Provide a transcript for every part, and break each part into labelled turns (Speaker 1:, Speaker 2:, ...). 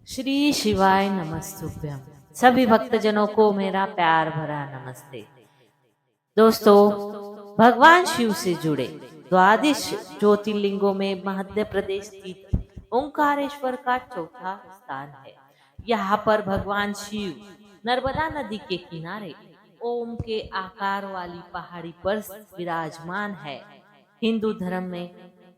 Speaker 1: श्री शिवाय नमस्तुभ्यम। सभी भक्तजनों को मेरा प्यार भरा नमस्ते। दोस्तों, भगवान शिव से जुड़े द्वादश ज्योतिर्लिंगों में मध्य प्रदेश स्थित ओंकारेश्वर का चौथा स्थान है। यहाँ पर भगवान शिव नर्मदा नदी के किनारे ओम के आकार वाली पहाड़ी पर विराजमान है। हिंदू धर्म में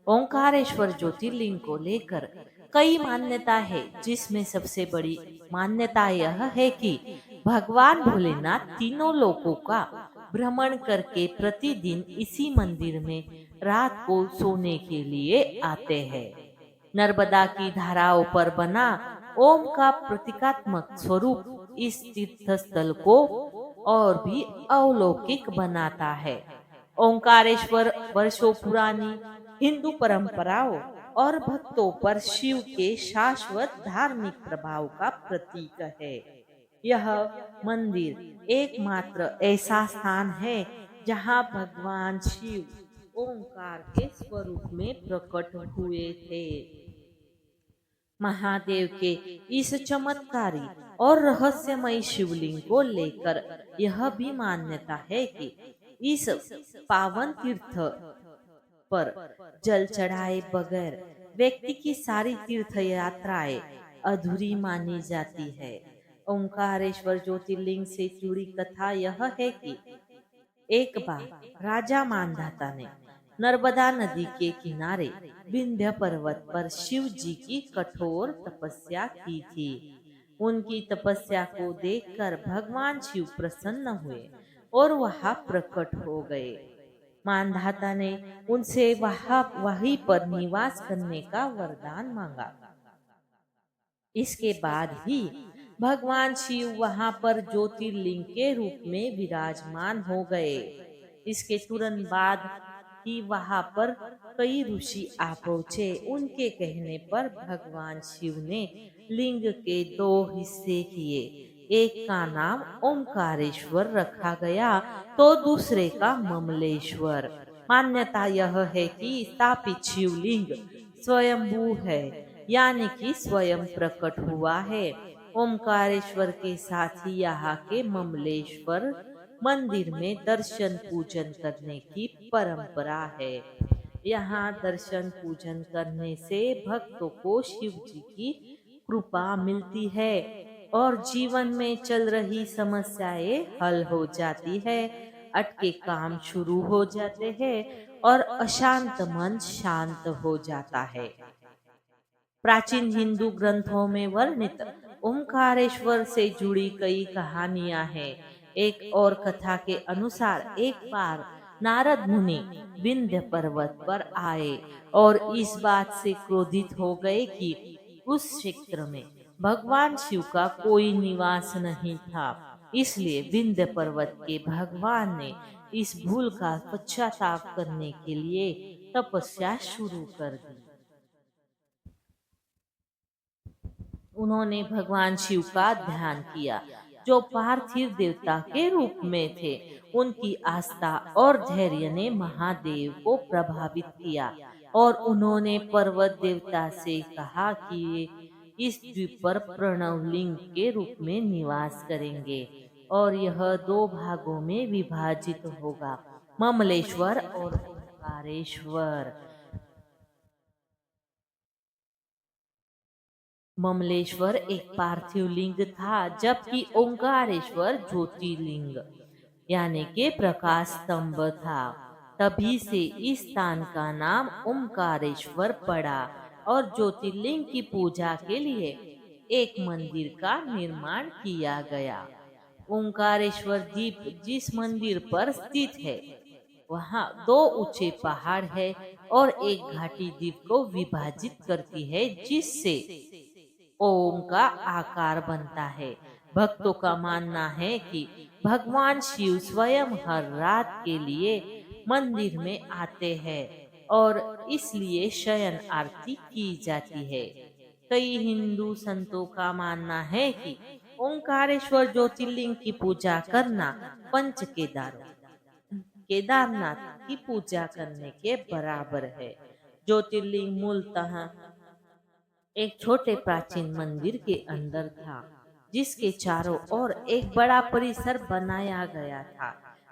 Speaker 1: ओंकारेश्वर ज्योतिर्लिंग को लेकर कई मान्यता है, जिसमें सबसे बड़ी मान्यता यह है कि भगवान भोलेनाथ तीनों लोकों का भ्रमण करके प्रतिदिन इसी मंदिर में रात को सोने के लिए आते हैं। नर्मदा की धाराओं पर बना ओम का प्रतीकात्मक स्वरूप इस तीर्थ स्थल को और भी अलौकिक बनाता है। ओंकारेश्वर वर्षों पुरानी हिंदू परंपराओं और भक्तों पर शिव के शाश्वत धार्मिक प्रभाव का प्रतीक है। यह मंदिर एकमात्र ऐसा स्थान है जहां भगवान शिव ओंकार के स्वरूप में प्रकट हुए थे। महादेव के इस चमत्कारी और रहस्यमय शिवलिंग को लेकर यह भी मान्यता है कि इस पावन तीर्थ पर जल चढ़ाए बगैर व्यक्ति की सारी तीर्थ यात्राएं अधूरी मानी जाती है। ओंकारेश्वर ज्योतिर्लिंग से जुड़ी कथा यह है कि एक बार राजा मानधाता ने नर्मदा नदी के किनारे विंध्य पर्वत पर शिव जी की कठोर तपस्या की थी। उनकी तपस्या को देखकर भगवान शिव प्रसन्न हुए और वहां प्रकट हो गए। मानधाता ने उनसे वहीं पर निवास करने का वरदान मांगा। इसके बाद ही भगवान शिव वहां पर ज्योतिर्लिंग के रूप में विराजमान हो गए। इसके तुरंत बाद ही वहां पर कई ऋषि आ पहुंचे। उनके कहने पर भगवान शिव ने लिंग के दो हिस्से किए। एक का नाम ओंकारेश्वर रखा गया तो दूसरे का ममलेश्वर। मान्यता यह है कि स्थापित शिवलिंग स्वयंभू है, यानी कि स्वयं प्रकट हुआ है। ओमकारेश्वर के साथ ही यहाँ के ममलेश्वर मंदिर में दर्शन पूजन करने की परंपरा है। यहाँ दर्शन पूजन करने से भक्तों को शिव जी की कृपा मिलती है और जीवन में चल रही समस्याएं हल हो जाती है, अटके काम शुरू हो जाते हैं और अशांत मन शांत हो जाता है। प्राचीन हिंदू ग्रंथों में वर्णित ओमकारेश्वर से जुड़ी कई कहानियां हैं। एक और कथा के अनुसार एक बार नारद मुनि विंध्य पर्वत पर आए और इस बात से क्रोधित हो गए कि उस क्षेत्र में भगवान शिव का कोई निवास नहीं था। इसलिए विंध्य पर्वत के भगवान ने इस भूल का पश्चाताप करने के लिए तपस्या शुरू कर दी। उन्होंने भगवान शिव का ध्यान किया, जो पार्थिव देवता के रूप में थे। उनकी आस्था और धैर्य ने महादेव को प्रभावित किया और उन्होंने पर्वत देवता से कहा कि वे इस द्वीप पर प्रणवलिंग के रूप में निवास करेंगे और यह दो भागों में विभाजित होगा, ममलेश्वर और ओंकारेश्वर। ममलेश्वर एक पार्थिव लिंग था, जबकि ओंकारेश्वर ज्योतिर्लिंग यानी के प्रकाश स्तंभ था। तभी से इस स्थान का नाम ओंकारेश्वर पड़ा और ज्योतिर्लिंग की पूजा के लिए एक मंदिर का निर्माण किया गया। ओंकारेश्वर द्वीप जिस मंदिर पर स्थित है, वहाँ दो ऊंचे पहाड़ है और एक घाटी द्वीप को विभाजित करती है, जिससे ओम का आकार बनता है। भक्तों का मानना है कि भगवान शिव स्वयं हर रात के लिए मंदिर में आते हैं और इसलिए शयन आरती की जाती है। कई हिंदू संतों का मानना है कि ओंकारेश्वर ज्योतिर्लिंग की पूजा करना पंच केदारनाथ की पूजा करने के बराबर है। ज्योतिर्लिंग मूलतः एक छोटे प्राचीन मंदिर के अंदर था, जिसके चारों ओर एक बड़ा परिसर बनाया गया था।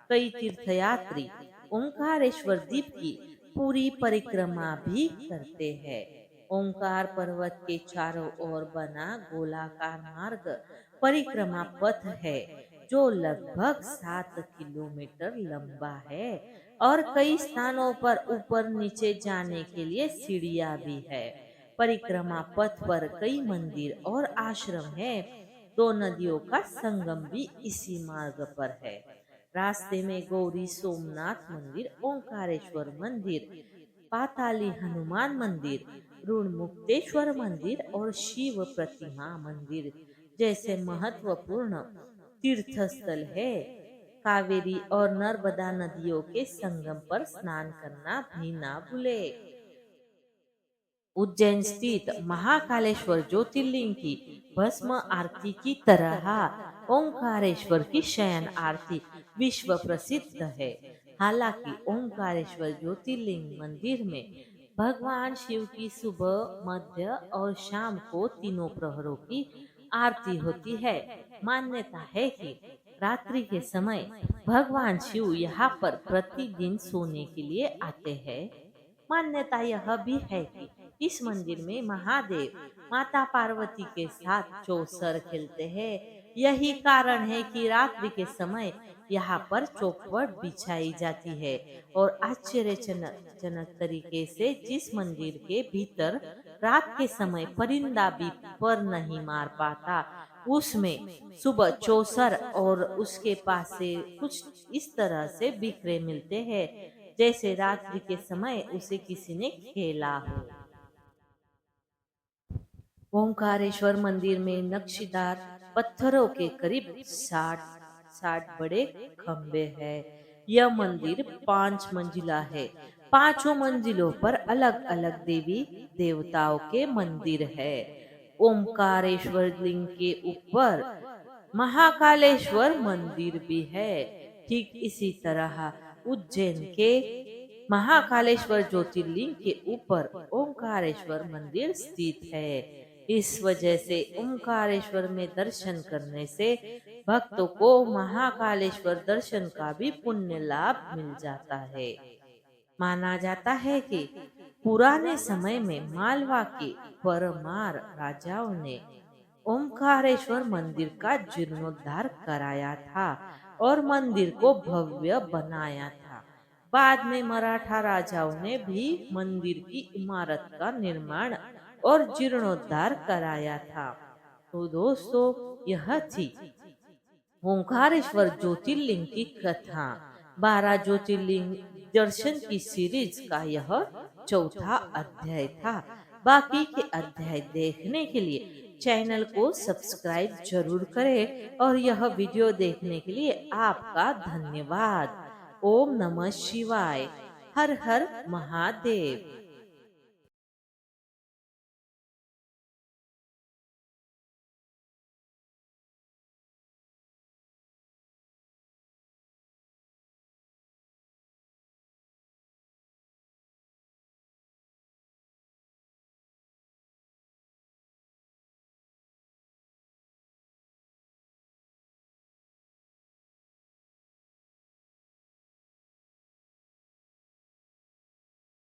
Speaker 1: कई तीर्थयात्री ओंकारेश्वर द्वीप की पूरी परिक्रमा भी करते हैं। ओंकार पर्वत के चारों ओर बना गोलाकार मार्ग परिक्रमा पथ है, जो लगभग 7 किलोमीटर लंबा है और कई स्थानों पर ऊपर नीचे जाने के लिए सीढ़ियां भी है। परिक्रमा पथ पर कई मंदिर और आश्रम है। दो नदियों का संगम भी इसी मार्ग पर है। रास्ते में गौरी सोमनाथ मंदिर, ओंकारेश्वर मंदिर, पाताली हनुमान मंदिर, ऋण मुक्तेश्वर मंदिर और शिव प्रतिमा मंदिर जैसे महत्वपूर्ण तीर्थ स्थल है। कावेरी और नर्मदा नदियों के संगम पर स्नान करना भी ना भूले। उज्जैन स्थित महाकालेश्वर ज्योतिर्लिंग की भस्म आरती की तरह ओंकारेश्वर की शयन आरती विश्व प्रसिद्ध है। हालांकि ओंकारेश्वर ज्योतिर्लिंग मंदिर में भगवान शिव की सुबह, मध्य और शाम को तीनों प्रहरों की आरती होती है। मान्यता है कि रात्रि के समय भगवान शिव यहाँ पर प्रतिदिन सोने के लिए आते हैं। मान्यता यह भी है कि इस मंदिर में महादेव माता पार्वती के साथ चौसर खेलते हैं। यही कारण है कि रात्रि के समय यहाँ पर चौखट बिछाई जाती है और आश्चर्यजनक जनक तरीके से जिस मंदिर के भीतर रात के समय परिंदा भी पर नहीं मार पाता, उसमें सुबह चौसर और उसके पास से कुछ इस तरह से बिखरे मिलते हैं, जैसे रात्रि के समय उसे किसी ने खेला हो। ओंकारेश्वर मंदिर में नक्शीदार पत्थरों के करीब 60 बड़े खम्भे हैं। यह मंदिर 5 मंजिला है। पांचों मंजिलों पर अलग अलग देवी देवताओं के मंदिर है। ओंकारेश्वर लिंग के ऊपर महाकालेश्वर मंदिर भी है। ठीक इसी तरह उज्जैन के महाकालेश्वर ज्योतिर्लिंग के ऊपर ओंकारेश्वर मंदिर स्थित है। इस वजह से ओंकारेश्वर में दर्शन करने से भक्तों को महाकालेश्वर दर्शन का भी पुण्य लाभ मिल जाता है। माना जाता है कि पुराने समय में मालवा के परमार राजाओं ने ओमकारेश्वर मंदिर का जीर्णोद्धार कराया था और मंदिर को भव्य बनाया था। बाद में मराठा राजाओं ने भी मंदिर की इमारत का निर्माण और जीर्णोद्धार कराया था। तो दोस्तों, यह थी ओंकारेश्वर ज्योतिर्लिंग की कथा। 12 ज्योतिर्लिंग दर्शन की सीरीज का यह चौथा अध्याय था। बाकी के अध्याय देखने के लिए चैनल को सब्सक्राइब जरूर करें और यह वीडियो देखने के लिए आपका धन्यवाद। ओम नमः शिवाय। हर हर महादेव।